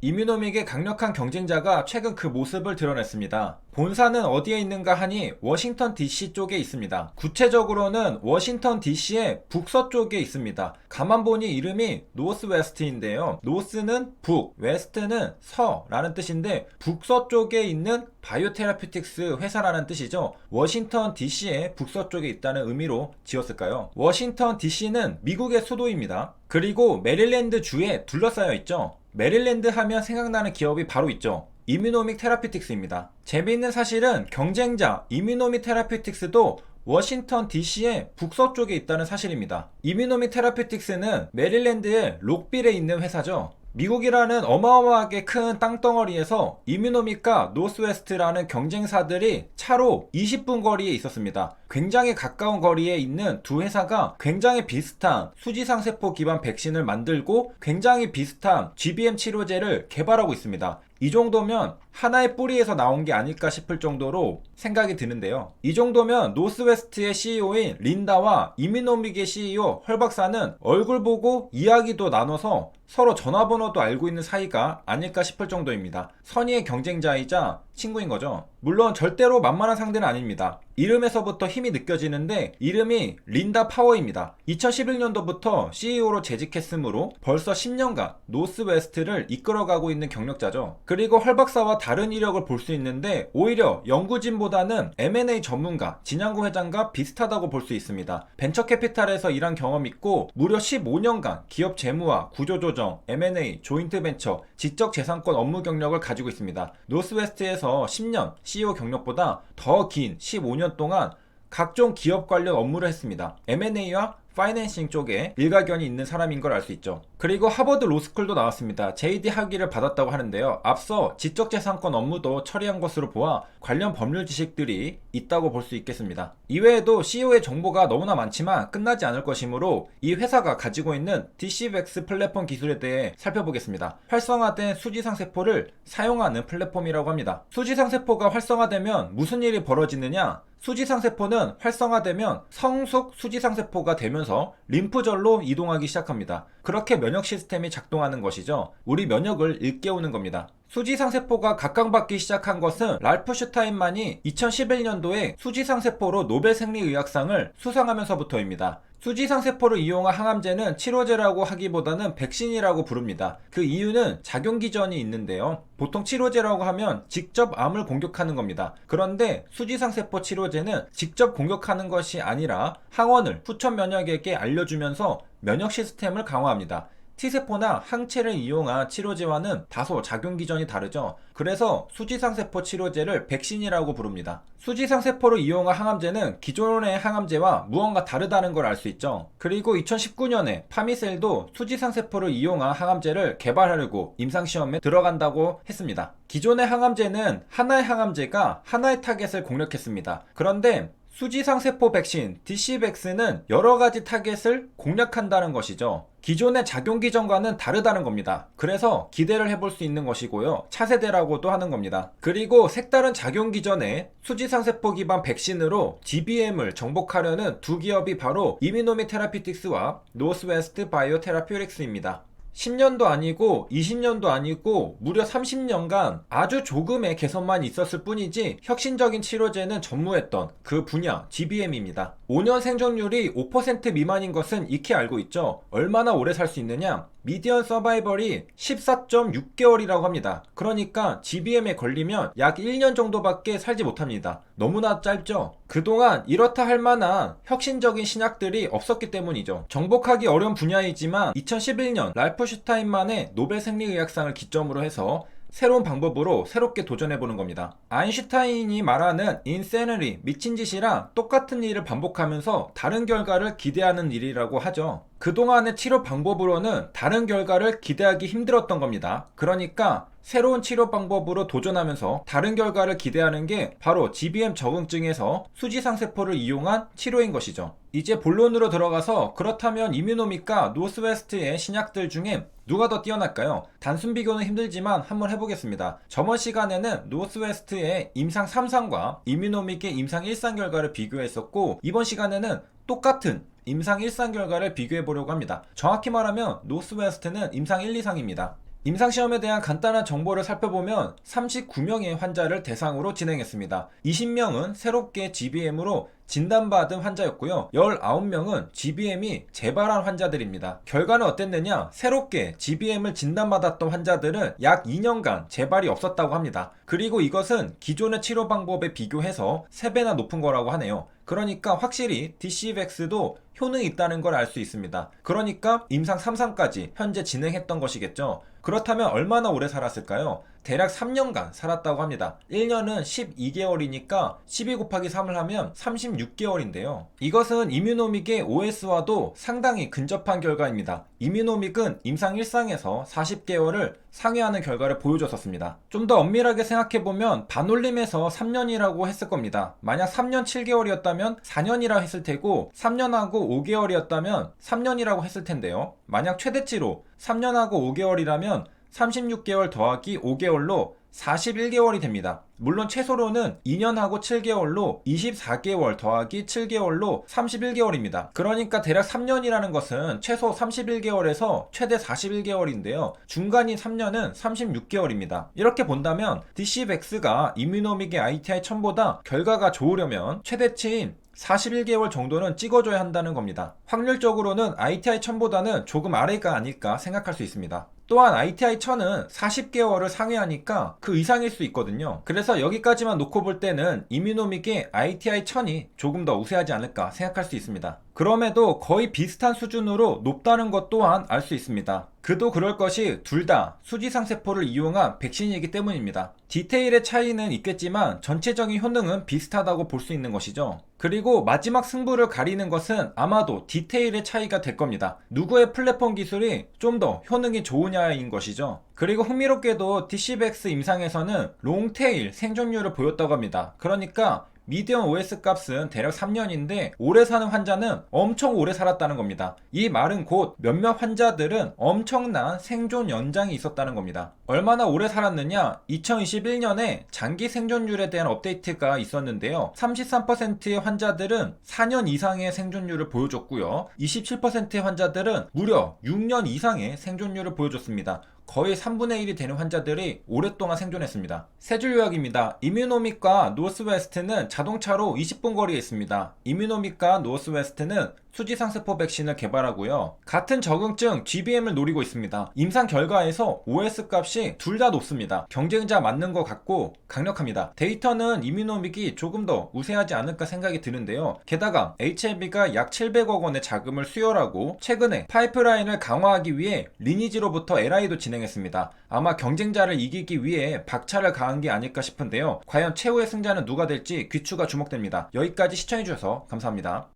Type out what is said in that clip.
이뮤노믹의 강력한 경쟁자가 최근 그 모습을 드러냈습니다. 본사는 어디에 있는가 하니 워싱턴 DC 쪽에 있습니다. 구체적으로는 워싱턴 DC의 북서쪽에 있습니다. 가만 보니 이름이 노스웨스트인데요. 노스는 북, 웨스트는 서라는 뜻인데 북서쪽에 있는 바이오테라퓨틱스 회사라는 뜻이죠. 워싱턴 DC의 북서쪽에 있다는 의미로 지었을까요? 워싱턴 DC는 미국의 수도입니다. 그리고 메릴랜드 주에 둘러싸여 있죠. 메릴랜드 하면 생각나는 기업이 바로 있죠. 이뮤노믹 테라피틱스입니다. 재미있는 사실은 경쟁자 이뮤노믹 테라피틱스도 워싱턴 DC의 북서쪽에 있다는 사실입니다. 이뮤노믹 테라피틱스는 메릴랜드의 록빌에 있는 회사죠. 미국이라는 어마어마하게 큰 땅덩어리에서 이뮤노믹과 노스웨스트라는 경쟁사들이 차로 20분 거리에 있었습니다. 굉장히 가까운 거리에 있는 두 회사가 굉장히 비슷한 수지상세포 기반 백신을 만들고 굉장히 비슷한 GBM 치료제를 개발하고 있습니다. 이 정도면 하나의 뿌리에서 나온 게 아닐까 싶을 정도로 생각이 드는데요. 이 정도면 노스웨스트의 CEO인 린다와 이뮤노믹의 CEO 헐 박사는 얼굴 보고 이야기도 나눠서 서로 전화번호도 알고 있는 사이가 아닐까 싶을 정도입니다. 선의의 경쟁자이자 친구인 거죠. 물론 절대로 만만한 상대는 아닙니다. 이름에서부터 힘이 느껴지는데 이름이 린다 파워입니다. 2011년도부터 CEO로 재직했으므로 벌써 10년간 노스웨스트를 이끌어가고 있는 경력자죠. 그리고 헐 박사와 다른 이력을 볼 수 있는데 오히려 연구진보다는 M&A 전문가, 진양구 회장과 비슷하다고 볼 수 있습니다. 벤처캐피탈에서 일한 경험 있고 무려 15년간 기업 재무와 구조조정, M&A, 조인트 벤처, 지적재산권 업무 경력을 가지고 있습니다. 노스웨스트에서 10년 CEO 경력보다 더 긴 15년 동안 각종 기업 관련 업무를 했습니다. M&A와 파이낸싱 쪽에 일가견이 있는 사람인 걸 알 수 있죠. 그리고 하버드 로스쿨도 나왔습니다. JD 학위를 받았다고 하는데요. 앞서 지적재산권 업무도 처리한 것으로 보아 관련 법률 지식들이 있다고 볼 수 있겠습니다. 이외에도 CEO의 정보가 너무나 많지만 끝나지 않을 것이므로 이 회사가 가지고 있는 DCVX 플랫폼 기술에 대해 살펴보겠습니다. 활성화된 수지상세포를 사용하는 플랫폼이라고 합니다. 수지상세포가 활성화되면 무슨 일이 벌어지느냐? 수지상세포는 활성화되면 성숙 수지상세포가 되면서 림프절로 이동하기 시작합니다. 그렇게 면역 시스템이 작동하는 것이죠. 우리 면역을 일깨우는 겁니다. 수지상세포가 각광받기 시작한 것은 랄프 슈타인만이 2011년도에 수지상세포로 노벨 생리의학상을 수상하면서부터입니다. 수지상세포를 이용한 항암제는 치료제라고 하기보다는 백신이라고 부릅니다. 그 이유는 작용기전이 있는데요. 보통 치료제라고 하면 직접 암을 공격하는 겁니다. 그런데 수지상세포 치료제는 직접 공격하는 것이 아니라 항원을 후천 면역에게 알려주면서 면역 시스템을 강화합니다. T세포나 항체를 이용한 치료제와는 다소 작용기전이 다르죠. 그래서 수지상세포 치료제를 백신이라고 부릅니다. 수지상세포를 이용한 항암제는 기존의 항암제와 무언가 다르다는 걸 알 수 있죠. 그리고 2019년에 파미셀도 수지상세포를 이용한 항암제를 개발하려고 임상시험에 들어간다고 했습니다. 기존의 항암제는 하나의 항암제가 하나의 타겟을 공략했습니다. 그런데 수지상세포 백신 DCVX는 여러가지 타겟을 공략한다는 것이죠. 기존의 작용기전과는 다르다는 겁니다. 그래서 기대를 해볼 수 있는 것이고요. 차세대라고도 하는 겁니다. 그리고 색다른 작용기전에 수지상세포 기반 백신으로 GBM을 정복하려는 두 기업이 바로 이뮤노믹 테라피틱스와 노스웨스트 바이오테라퓨틱스입니다. 10년도 아니고 20년도 아니고 무려 30년간 아주 조금의 개선만 있었을 뿐이지 혁신적인 치료제는 전무했던 그 분야 GBM입니다. 5년 생존율이 5% 미만인 것은 익히 알고 있죠. 얼마나 오래 살 수 있느냐? 미디언 서바이벌이 14.6개월이라고 합니다. 그러니까 GBM에 걸리면 약 1년 정도밖에 살지 못합니다. 너무나 짧죠? 그동안 이렇다 할 만한 혁신적인 신약들이 없었기 때문이죠. 정복하기 어려운 분야이지만 2011년 랄프 슈타인만의 노벨 생리의학상을 기점으로 해서 새로운 방법으로 새롭게 도전해보는 겁니다. 아인슈타인이 말하는 인세너리, 미친 짓이랑 똑같은 일을 반복하면서 다른 결과를 기대하는 일이라고 하죠. 그동안의 치료 방법으로는 다른 결과를 기대하기 힘들었던 겁니다. 그러니까 새로운 치료 방법으로 도전하면서 다른 결과를 기대하는 게 바로 GBM 적응증에서 수지상세포를 이용한 치료인 것이죠. 이제 본론으로 들어가서 그렇다면 이뮤노믹과 노스웨스트의 신약들 중에 누가 더 뛰어날까요? 단순 비교는 힘들지만 한번 해보겠습니다. 저번 시간에는 노스웨스트의 임상 3상과 이뮤노믹의 임상 1상 결과를 비교했었고 이번 시간에는 똑같은 임상 1상 결과를 비교해보려고 합니다. 정확히 말하면 노스웨스트는 임상 1, 2상입니다. 임상시험에 대한 간단한 정보를 살펴보면 39명의 환자를 대상으로 진행했습니다. 20명은 새롭게 GBM으로 진단받은 환자였고요. 19명은 GBM이 재발한 환자들입니다. 결과는 어땠느냐? 새롭게 GBM을 진단받았던 환자들은 약 2년간 재발이 없었다고 합니다. 그리고 이것은 기존의 치료 방법에 비교해서 3배나 높은 거라고 하네요. 그러니까 확실히 DCVX도 효능이 있다는 걸 알 수 있습니다. 그러니까 임상 3상까지 현재 진행했던 것이겠죠. 그렇다면 얼마나 오래 살았을까요? 대략 3년간 살았다고 합니다. 1년은 12개월이니까 12 곱하기 3을 하면 36개월인데요. 이것은 이뮤노믹의 OS와도 상당히 근접한 결과입니다. 이뮤노믹은 임상 1상에서 40개월을 상회하는 결과를 보여줬었습니다. 좀 더 엄밀하게 생각해보면 반올림에서 3년이라고 했을 겁니다. 만약 3년 7개월이었다면 4년이라 했을 테고 3년하고 5개월이었다면 3년이라고 했을 텐데요. 만약 최대치로 3년하고 5개월이라면 36개월 더하기 5개월로 41개월이 됩니다. 물론 최소로는 2년하고 7개월로 24개월 더하기 7개월로 31개월입니다. 그러니까 대략 3년이라는 것은 최소 31개월에서 최대 41개월인데요. 중간인 3년은 36개월입니다. 이렇게 본다면 DCVX가 이뮤노믹의 ITI-1000보다 결과가 좋으려면 최대치인 41개월 정도는 찍어줘야 한다는 겁니다. 확률적으로는 ITI-1000보다는 조금 아래가 아닐까 생각할 수 있습니다. 또한 ITI-1000은 40개월을 상회하니까 그 이상일 수 있거든요. 그래서 여기까지만 놓고 볼 때는 이뮤노믹의 ITI-1000이 조금 더 우세하지 않을까 생각할 수 있습니다. 그럼에도 거의 비슷한 수준으로 높다는 것 또한 알 수 있습니다. 그도 그럴 것이 둘 다 수지상 세포를 이용한 백신이기 때문입니다. 디테일의 차이는 있겠지만 전체적인 효능은 비슷하다고 볼 수 있는 것이죠. 그리고 마지막 승부를 가리는 것은 아마도 디테일의 차이가 될 겁니다. 누구의 플랫폼 기술이 좀 더 효능이 좋으냐인 것이죠. 그리고 흥미롭게도 DCVX 임상에서는 롱테일 생존율을 보였다고 합니다. 그러니까 미디언 OS 값은 대략 3년인데 오래 사는 환자는 엄청 오래 살았다는 겁니다. 이 말은 곧 몇몇 환자들은 엄청난 생존 연장이 있었다는 겁니다. 얼마나 오래 살았느냐? 2021년에 장기 생존율에 대한 업데이트가 있었는데요. 33%의 환자들은 4년 이상의 생존율을 보여줬고요. 27%의 환자들은 무려 6년 이상의 생존율을 보여줬습니다. 거의 3분의 1이 되는 환자들이 오랫동안 생존했습니다. 세 줄 요약입니다. 이뮤노믹과 노스웨스트는 자동차로 20분 거리에 있습니다. 이뮤노믹과 노스웨스트는 수지상 세포 백신을 개발하고요. 같은 적응증 GBM을 노리고 있습니다. 임상 결과에서 OS 값이 둘 다 높습니다. 경쟁자 맞는 것 같고 강력합니다. 데이터는 이뮤노믹이 조금 더 우세하지 않을까 생각이 드는데요. 게다가 HLB가 약 700억 원의 자금을 수혈하고 최근에 파이프라인을 강화하기 위해 리니지로부터 LI도 진행했습니다. 아마 경쟁자를 이기기 위해 박차를 가한 게 아닐까 싶은데요. 과연 최후의 승자는 누가 될지 귀추가 주목됩니다. 여기까지 시청해주셔서 감사합니다.